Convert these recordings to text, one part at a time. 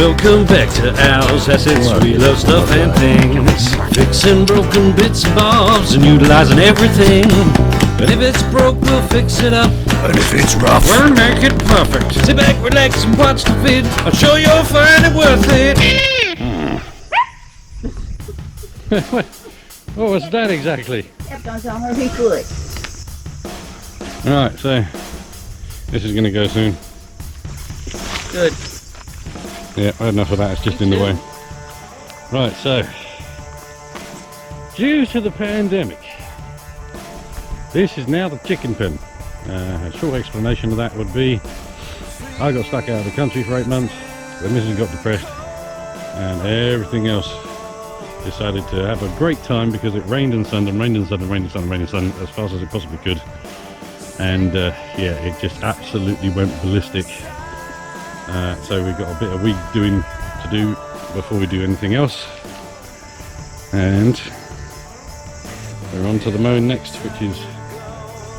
Welcome back to Owl's Assets. We love stuff and things, fixing broken bits and bobs and utilizing everything. And if it's broke, we'll fix it up. And if it's rough, we'll make it perfect. Sit back, relax, and watch the vid. I'm sure you'll find it worth it. What was that exactly? Stepped on some heavy foot. Right, so this is going to go soon. Good. Yeah, I had enough of that, it's just in the way. Right, so due to the pandemic, this is now the chicken pen. A short explanation of that would be, I got stuck out of the country for 8 months, the missus got depressed, and everything else decided to have a great time because it rained and sun and rained and sun and rained and sun and rained and sun as fast as it possibly could. And yeah, it just absolutely went ballistic. So we've got a bit of weed doing to do before we do anything else. And we're on to the mowing next, which is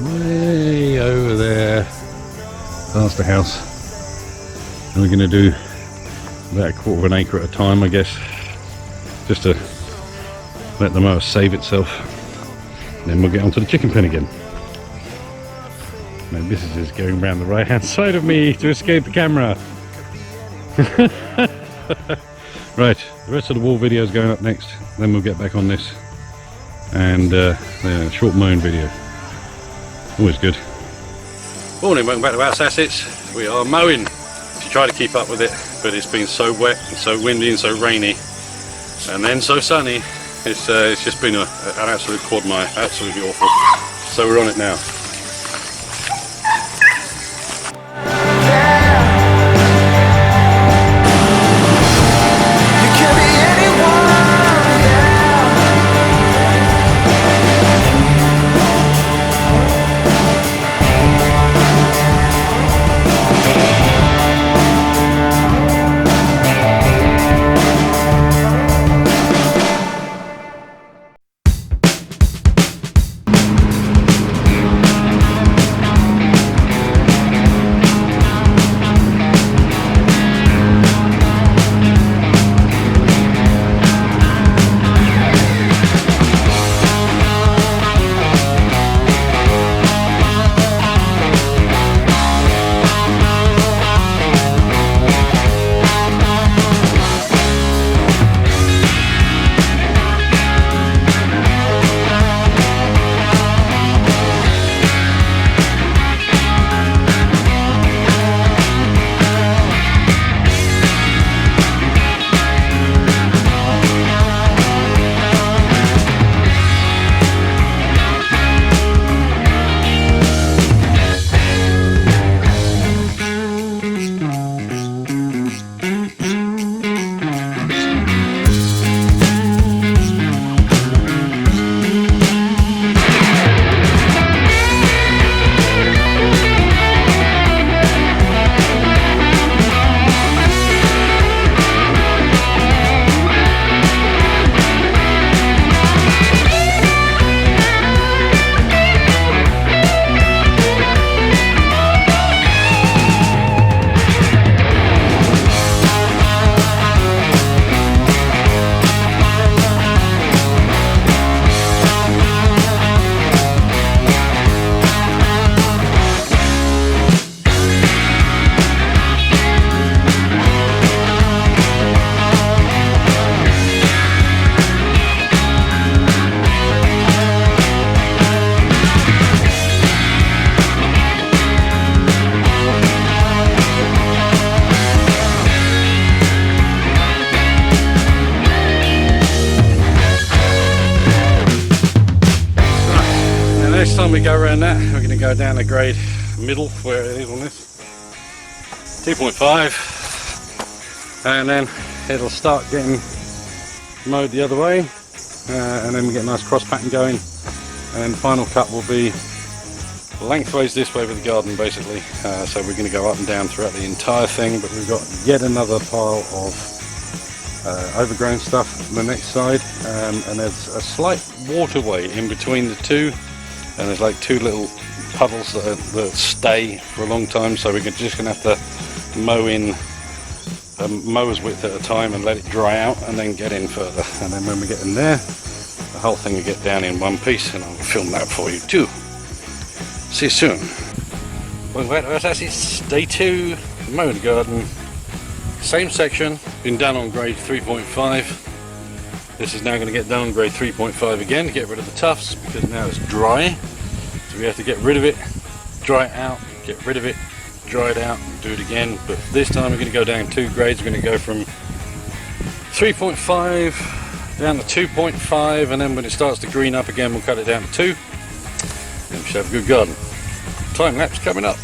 way over there past the house. And we're going to do about a quarter of an acre at a time, I guess, just to let the mower save itself. And then we'll get onto the chicken pen again. My missus is going around the right hand side of me to escape the camera. Right, the rest of the wall video is going up next, then we'll get back on this and a short mowing video. Always good. Morning, welcome back to Owl's Assets. We are mowing to try to keep up with it, but it's been so wet and so windy and so rainy and then so sunny. It's just been an absolute quagmire, absolutely awful. So we're on it now. Next time we go around that, we're going to go down the grade middle where it is on this 2.5, and then it'll start getting mowed the other way, and then we get a nice cross pattern going, and then the final cut will be lengthways this way with the garden basically. So we're going to go up and down throughout the entire thing, but we've got yet another pile of overgrown stuff on the next side, and there's a slight waterway in between the two, and there's like two little puddles that stay for a long time, so we're just going to have to mow in a mower's width at a time and let it dry out, and then get in further. And then when we get in there, the whole thing will get down in one piece, and I'll film that for you too. See you soon. Well, that's it. Day 2, mowing the garden. Same section, been done on grade 3.5. This is now going to get done on grade 3.5 again to get rid of the tufts, because now it's dry. So we have to get rid of it, dry it out, get rid of it, dry it out, and do it again. But this time we're going to go down 2 grades. We're going to go from 3.5 down to 2.5, and then when it starts to green up again, we'll cut it down to 2. And we should have a good garden. Time lapse coming up.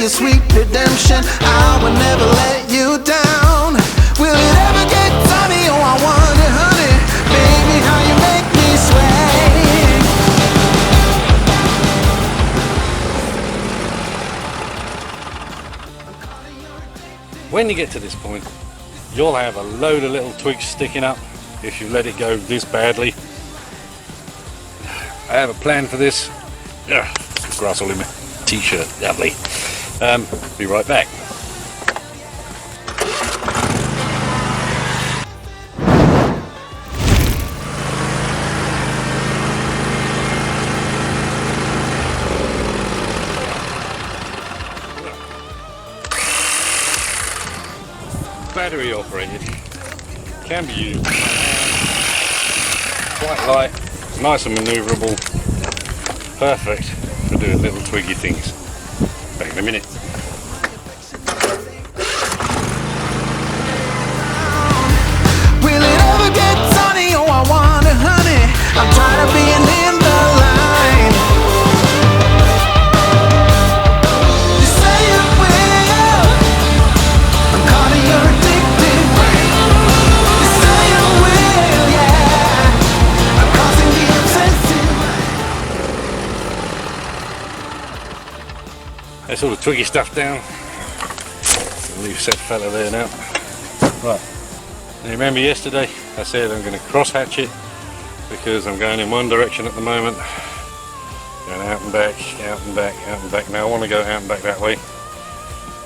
Sweet redemption, I will never let you down. Will it ever get sunny? Oh, I wonder, honey, baby, how you make me sway. When you get to this point, you'll have a load of little twigs sticking up if you let it go this badly. I have a plan for this. Grass all in my t-shirt, lovely. Be right back. Battery operated, can be used. Quite light, nice and manoeuvrable, perfect for doing little twiggy things. Back in a minute. Will it ever get sunny? Oh, I wonder, honey, I'm tired of being in the line. You say it will, I'm caught in your addicted way. You say it will, yeah, I'm causing the obsessive. That's all the twiggy stuff down. Leave said fella there now. Right. And remember yesterday I said I'm going to cross hatch it because I'm going in one direction at the moment. Going out and back, out and back, out and back. Now I want to go out and back that way.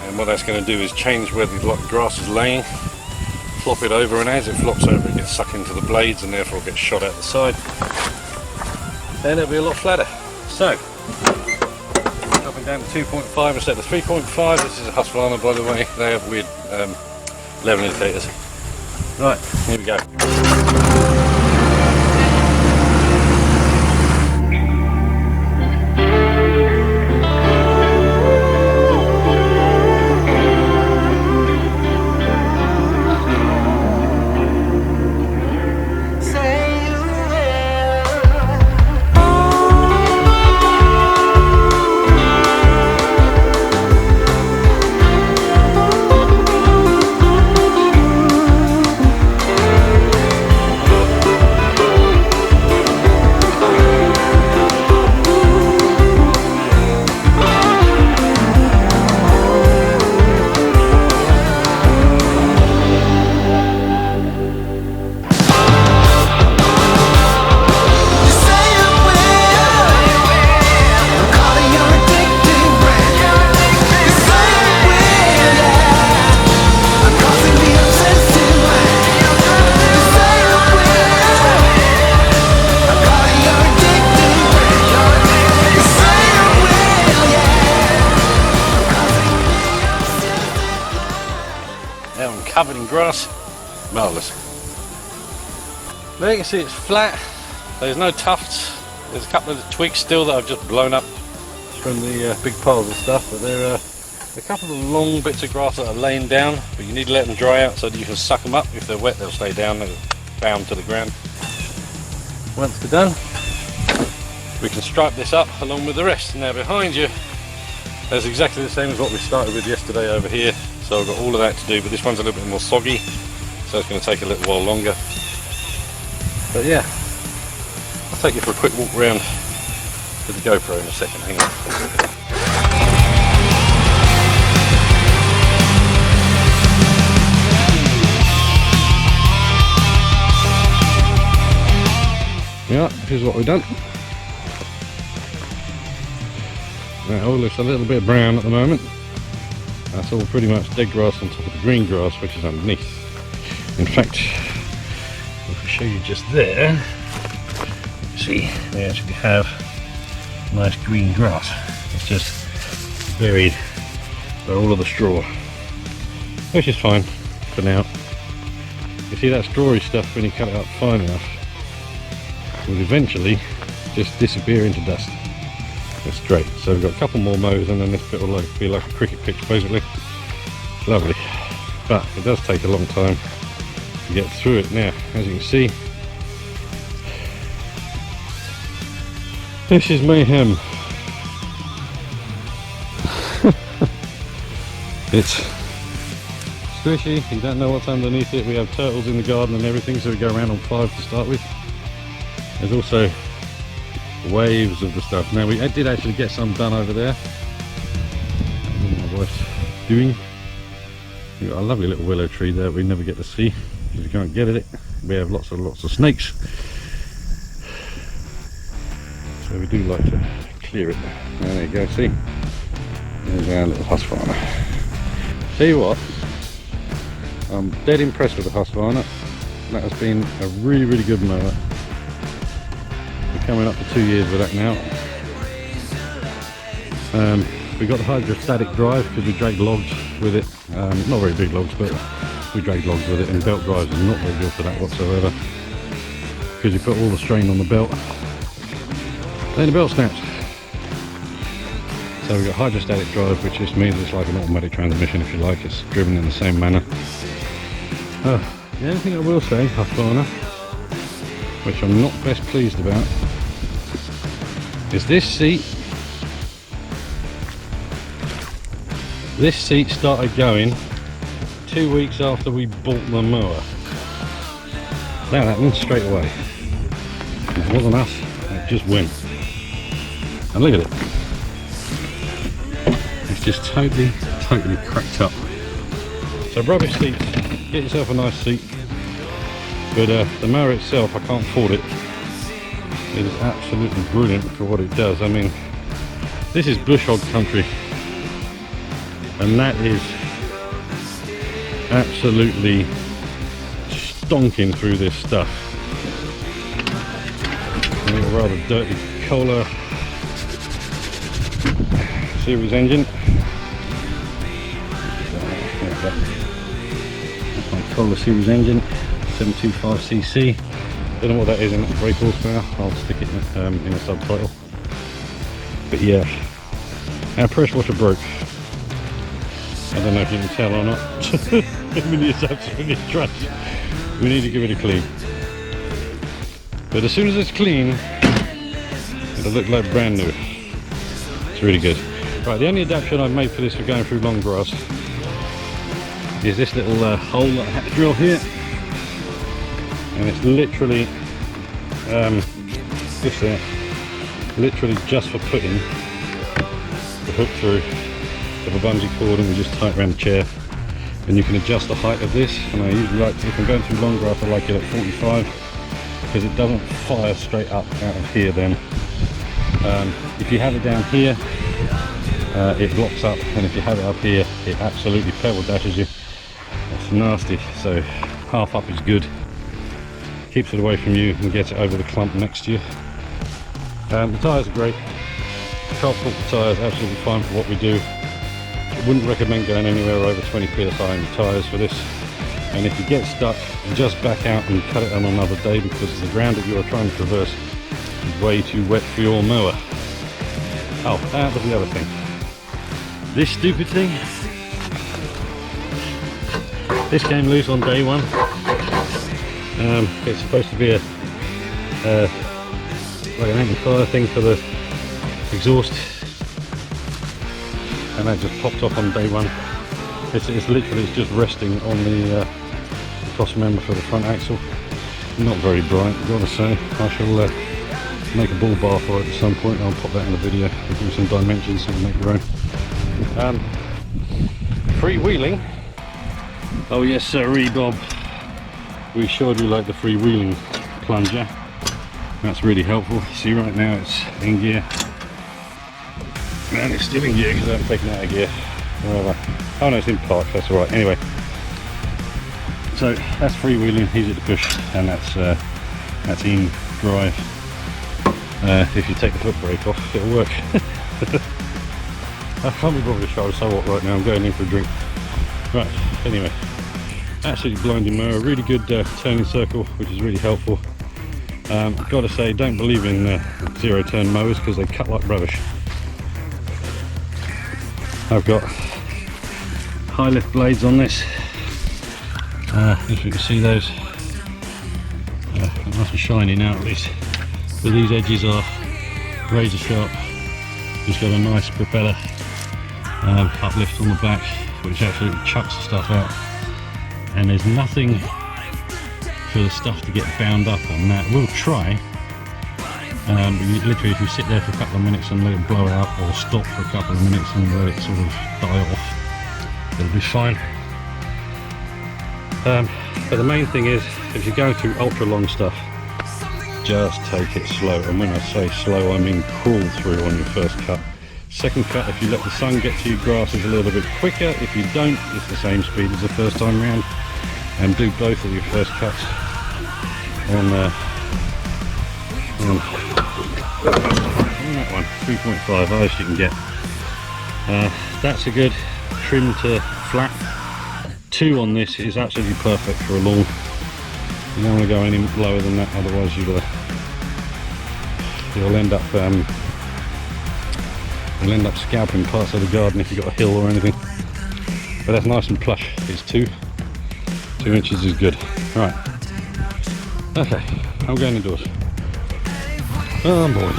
And what that's going to do is change where the grass is laying, flop it over, and as it flops over it gets sucked into the blades and therefore gets shot out the side. Then it'll be a lot flatter. So, dropping down to 2.5 instead of 3.5. This is a Husqvarna, by the way. They have weird level indicators. Right, here we go. covered in grass. Marvellous. There you can see it's flat. There's no tufts. There's a couple of twigs still that I've just blown up from the big piles of stuff, but there are a couple of long bits of grass that are laying down, but you need to let them dry out so that you can suck them up. If they're wet, they'll stay down, they're bound to the ground. Once they're done, we can stripe this up along with the rest. Now behind you, that's exactly the same as what we started with yesterday over here. So I've got all of that to do, but this one's a little bit more soggy, so it's going to take a little while longer. But yeah, I'll take you for a quick walk around with the GoPro in a second. Hang on. Yeah, here's what we've done. That all looks a little bit brown at the moment. That's all pretty much dead grass on top of the green grass which is underneath. In fact, if I show you just there, you see we actually have nice green grass. It's just buried by all of the straw, which is fine for now. You see that strawy stuff, when you cut it up fine enough, will eventually just disappear into dust. That's great. So we've got a couple more mows and then this bit will be like a cricket pitch basically. Lovely. But it does take a long time to get through it. Now, as you can see, this is mayhem. It's squishy, you don't know what's underneath it. We have turtles in the garden and everything, so we go around on 5 to start with. There's also waves of the stuff. Now we did actually get some done over there. My wife's doing. We've got a lovely little willow tree there we never get to see because we can't get at it. We have lots of snakes, so we do like to clear it. There you go, see? There's our little Husqvarna. Tell you what, I'm dead impressed with the Husqvarna. That has been a really good mower. We're coming up to 2 years with that now. We got the hydrostatic drive because we dragged logs with it. Not very big logs, but we dragged logs with it, and belt drives are not very good for that whatsoever because you put all the strain on the belt, then the belt snaps. So we've got hydrostatic drive, which just means it's like an automatic transmission if you like. It's driven in the same manner. The only thing I will say, Husqvarna, which I'm not best pleased about, is this seat. This seat started going 2 weeks after we bought the mower. That happened straight away. It wasn't us, it just went. And look at it. It's just totally cracked up. So rubbish seats, get yourself a nice seat. But the mower itself, I can't fault it. It is absolutely brilliant for what it does. I mean, this is bush hog country, and that is absolutely stonking through this stuff. And a rather dirty Kohler series engine. That's my Kohler series engine, 725cc. Don't know what that is in brake horsepower. I'll stick it in a subtitle. But yeah, our pressure washer broke. I don't know if you can tell or not. I mean, it's absolutely trash. We need to give it a clean. But as soon as it's clean, it'll look like brand new. It's really good. Right, the only adaptation I've made for this for going through long grass is this little hole that I had to drill here. And it's literally this there, literally just for putting the hook through of a bungee cord, and we just tie it around the chair. And you can adjust the height of this, and I usually like to, if I'm going through long grass, I like it at 45 because it doesn't fire straight up out of here then. If you have it down here, it blocks up, and if you have it up here, it absolutely pebble dashes you. It's nasty. So half up is good. Keeps it away from you and gets it over the clump next to you. The tyres are great. 12-foot tyres, absolutely fine for what we do. I wouldn't recommend going anywhere over 20 psi in the tyres for this. and if you get stuck, just back out and cut it on another day, because the ground that you are trying to traverse is way too wet for your mower. Oh, out of the other thing. This stupid thing. This came loose on day one. It's supposed to be a like an amplifier thing for the exhaust, and that just popped off on day one. It's literally just resting on the cross member for the front axle. Not very bright, gotta say. I shall make a bull bar for it at some point. I'll pop that in the video. I'll give you some dimensions so you can make your own. Freewheeling. Oh yes sirree, Bob. We sure do like the freewheeling plunger. That's really helpful. See, right now it's in gear. And it's still in gear because I haven't taken it out of gear. Whatever. Oh no, it's in park, that's alright. Anyway. So that's freewheeling, easy to push, and that's in drive. If you take the foot brake off, it'll work. I can't be bothered to show so what right now. I'm going in for a drink. Right, anyway. Absolutely blinding mower, really good turning circle, which is really helpful. I've got to say, don't believe in zero turn mowers because they cut like rubbish. I've got high lift blades on this. If you can see those, nice and shiny now at least. But these edges are razor sharp. Just got a nice propeller uplift on the back, which absolutely chucks the stuff out. And there's nothing for the stuff to get bound up on that. We'll try, but literally if you sit there for a couple of minutes and let it blow out, or stop for a couple of minutes and let it sort of die off, it'll be fine. But the main thing is, if you're going through ultra long stuff, just take it slow. And when I say slow, I mean crawl through on your first cut. Second cut, if you let the sun get to your grass, is a little bit quicker. If you don't, it's the same speed as the first time round. And do both of your first cuts on that one, 3.5, highest you can get. That's a good trim to flat. 2 on this is absolutely perfect for a lawn. You don't want to go any lower than that, otherwise you'll end up scalping parts of the garden if you've got a hill or anything. But that's nice and plush. It's 2 inches is good. Right. Okay, I'm going indoors. Oh, I'm bored.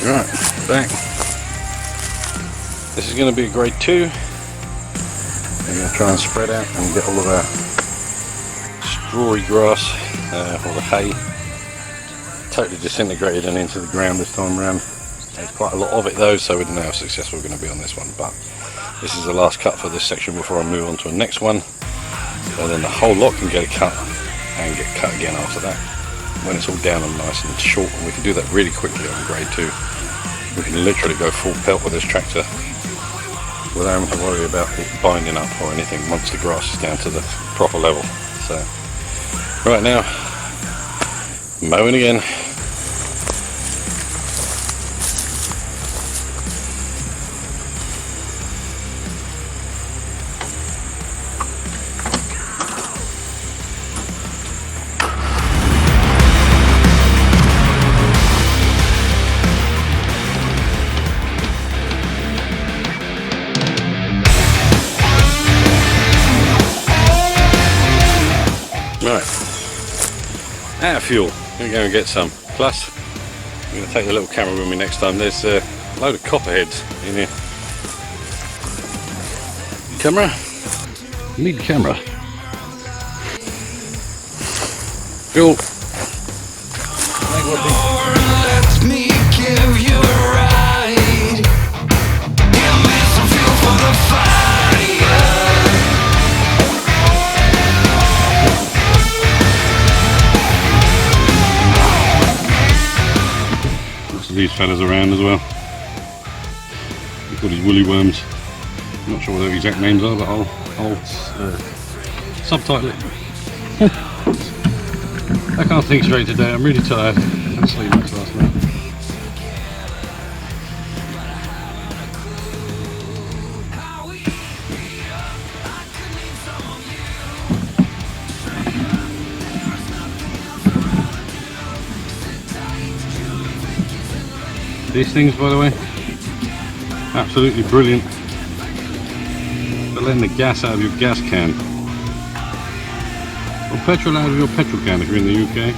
Right, back. This is going to be a grade 2. We're going to try and spread out and get all of our strawy grass, or the hay, totally disintegrated and into the ground this time around. There's quite a lot of it though, so we don't know how successful we're going to be on this one, but this is the last cut for this section before I move on to the next one, and then the whole lot can get a cut and get cut again after that when it's all down and nice and short. And we can do that really quickly on grade 2. We can literally go full pelt with this tractor without having to worry about it binding up or anything once the grass is down to the proper level. So right now, mowing again. Right, out of fuel, I'm going to go and get some. Plus, I'm going to take the little camera with me next time. There's a load of copperheads in here. Camera? Need camera. Fuel. Let me give you a ride. Give me some fuel for the fire. These fellas around as well. We've got these woolly worms. I'm not sure what their exact names are, but I'll subtitle it. I can't think straight today. I'm really tired. I didn't sleep much last night. These things, by the way, absolutely brilliant for letting the gas out of your gas can, or petrol out of your petrol can if you're in the UK.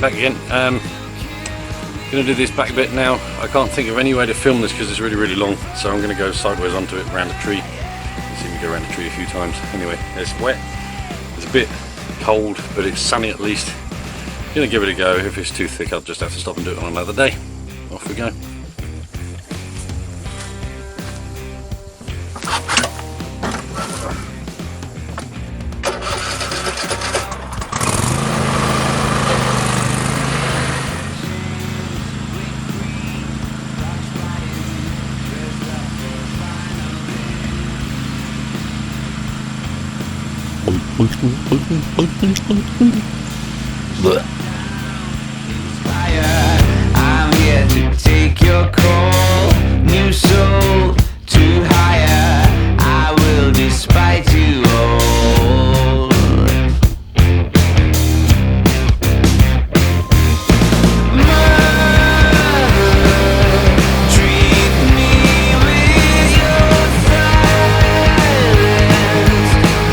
Back again. Gonna do this back bit now. I can't think of any way to film this because it's really long, so I'm gonna go sideways onto it around a tree. You see me go around the tree a few times. Anyway, it's wet, it's a bit cold, but it's sunny at least. Gonna give it a go. If it's too thick, I'll just have to stop and do it on another day. Off we go. I'm here to take your call. New soul to hire. I will despite you all. Mother, treat me with your silence.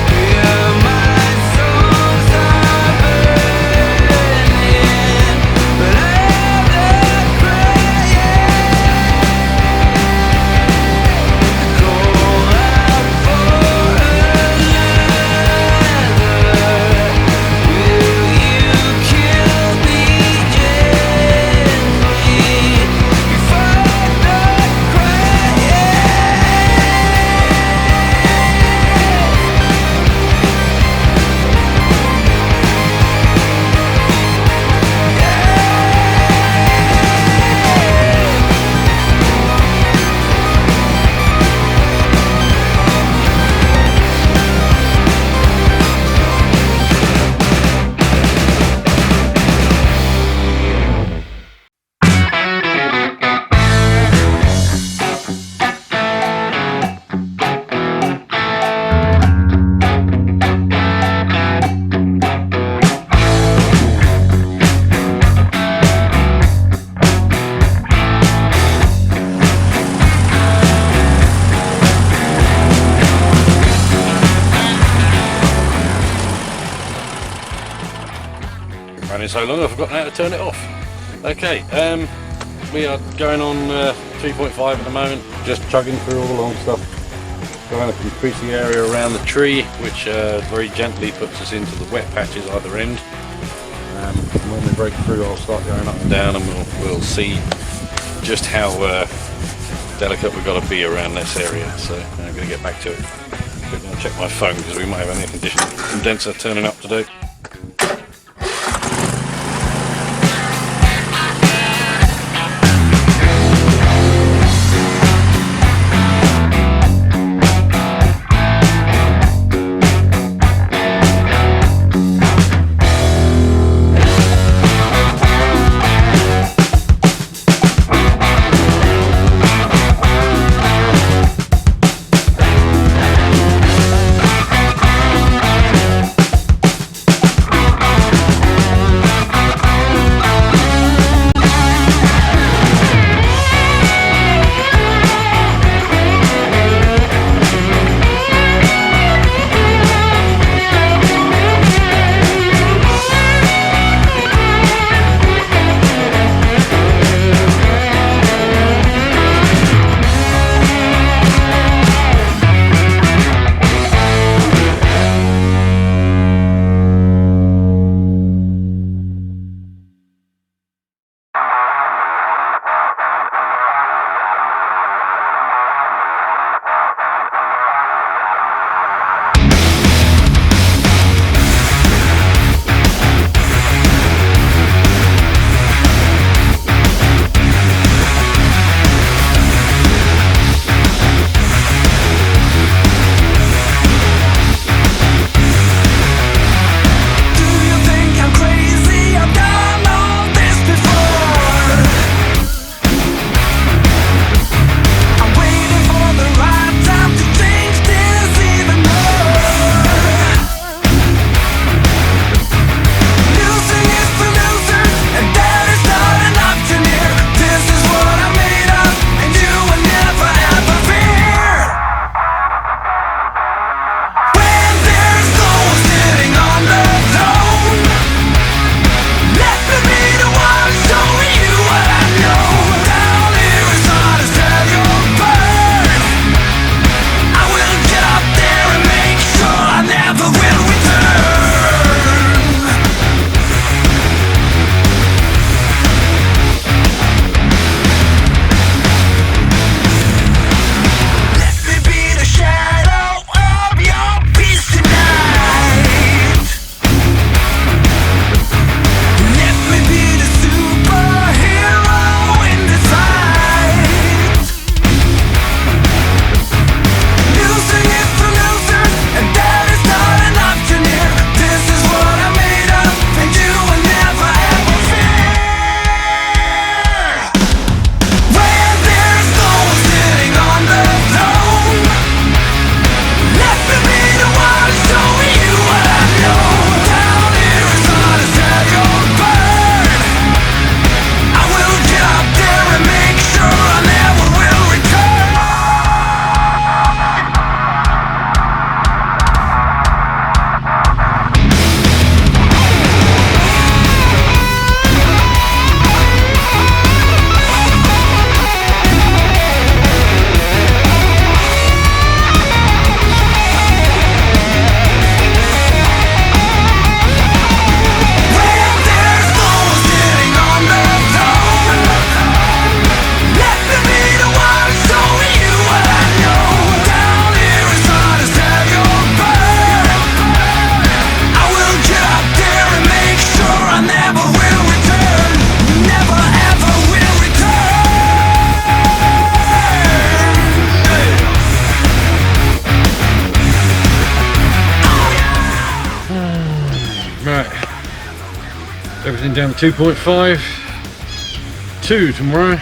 Hear my songs are burning. so long I've forgotten how to turn it off. Okay, we are going on 3.5 at the moment, just chugging through all the long stuff, trying to increase the area around the tree, which very gently puts us into the wet patches either end. And when we break through, I'll start going up and down, and we'll see just how delicate we've got to be around this area. So I'm going to get back to it. I'm going to check my phone because we might have an air condenser turning up today. Everything down to 2.5, 2 tomorrow.